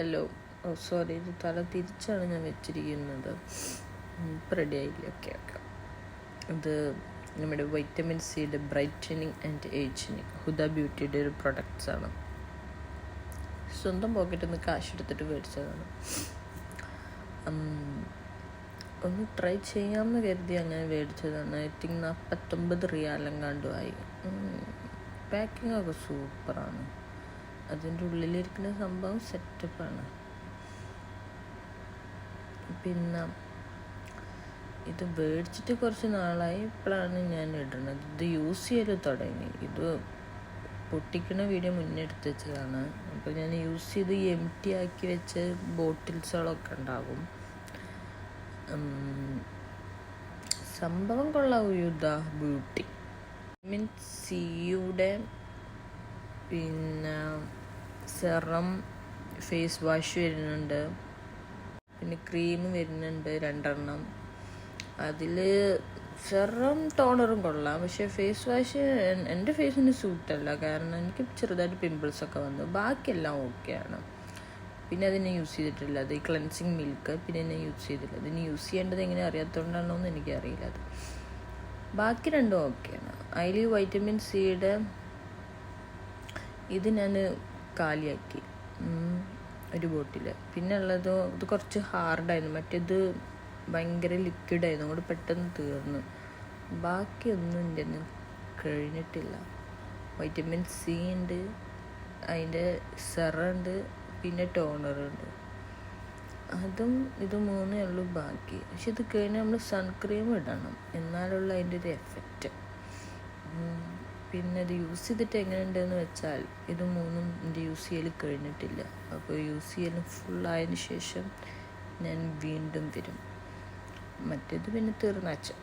Hello. Sorry, ഇത് തല തിരിച്ചാണ് ഞാൻ വെച്ചിരിക്കുന്നത്. ഇപ്പം റെഡി ആയില്ല. ഓക്കെ. ഇത് നമ്മുടെ വൈറ്റമിൻ സിയുടെ ബ്രൈറ്റനിങ് ആൻഡ് ഏജിങ് ഹുദ ബ്യൂട്ടിയുടെ ഒരു പ്രൊഡക്ട്സാണ്. സ്വന്തം പോക്കറ്റിൽ നിന്ന് കാശ് എടുത്തിട്ട് മേടിച്ചതാണ്. ഒന്ന് ട്രൈ ചെയ്യാമെന്ന് കരുതി അങ്ങനെ മേടിച്ചതാണ്. I think 49 റിയാലെങ്ങാണ്ടുമായി. പാക്കിംഗ് ഒക്കെ സൂപ്പറാണ്. അതിൻ്റെ ഉള്ളിലിരിക്കുന്ന സംഭവം സെറ്റപ്പാണ്. പിന്നെ ഇത് മേടിച്ചിട്ട് കുറച്ച് നാളായി. ഇപ്പോഴാണ് ഞാൻ ഇടുന്നത്. ഇത് യൂസ് ചെയ്ത് തുടങ്ങി. ഇത് പൊട്ടിക്കുന്ന വീഡിയോ മുന്നേ എടുത്ത് വെച്ചതാണ്. അപ്പോൾ ഞാൻ യൂസ് ചെയ്ത് എംറ്റി ആക്കി വെച്ച ബോട്ടിൽസുകളൊക്കെ ഉണ്ടാകും. സംഭവം കൊള്ളാം. ഹുദ ബ്യൂട്ടി വൈറ്റമിൻ സിയുടെ പിന്നെ സെറം ഫേസ് വാഷ് വരുന്നുണ്ട്, പിന്നെ ക്രീം വരുന്നുണ്ട് 2 അതിൽ സെറം ടോണറും കൊള്ളാം. പക്ഷേ ഫേസ് വാഷ് എൻ്റെ ഫേസിന് സൂട്ടല്ല. കാരണം എനിക്ക് ചെറുതായിട്ട് പിമ്പിൾസൊക്കെ വന്നു. ബാക്കിയെല്ലാം ഓക്കെയാണ്. പിന്നെ അതിനെ യൂസ് ചെയ്തിട്ടില്ല. അത് ഈ ക്ലെൻസിങ് മിൽക്ക് പിന്നെ എന്നെ യൂസ് ചെയ്തില്ല. അതിന് യൂസ് ചെയ്യേണ്ടത് എങ്ങനെ അറിയാത്തതുകൊണ്ടാണോ എന്ന് എനിക്കറിയില്ല. അത് ബാക്കി 2 ഓക്കെയാണ്. അതിൽ വൈറ്റമിൻ സിയുടെ ഇത് ഞാൻ കാലിയാക്കി ഒരു ബോട്ടിൽ. പിന്നെ ഉള്ളത് ഇത് കുറച്ച് ഹാർഡായിരുന്നു. മറ്റേത് ഭയങ്കര ലിക്വിഡായിരുന്നു. അതുകൊണ്ട് പെട്ടെന്ന് തീർന്നു. ബാക്കിയൊന്നും എൻ്റെ ഒന്നും കഴിഞ്ഞിട്ടില്ല. വൈറ്റമിൻ സി ഉണ്ട്, അതിൻ്റെ സെറുണ്ട്, പിന്നെ ടോണറുണ്ട്. അതും ഇത് 3 ഉള്ളൂ ബാക്കി. പക്ഷെ ഇത് കഴിഞ്ഞാൽ നമ്മൾ സൺക്രീം ഇടണം, എന്നാലുള്ള അതിൻ്റെ ഒരു എഫക്റ്റ്. പിന്നെ ഇത് യൂസ് ചെയ്തിട്ട് എങ്ങനെയുണ്ടെന്ന് വെച്ചാൽ ഇത് 3 എൻ്റെ യൂസ് ചെയ്യൽ കഴിഞ്ഞിട്ടില്ല. അപ്പോൾ യൂസ് ചെയ്യൽ ഫുള്ളായതിന് ശേഷം ഞാൻ വീണ്ടും വരും. മറ്റേത് പിന്നെ തീർന്നാച്ച.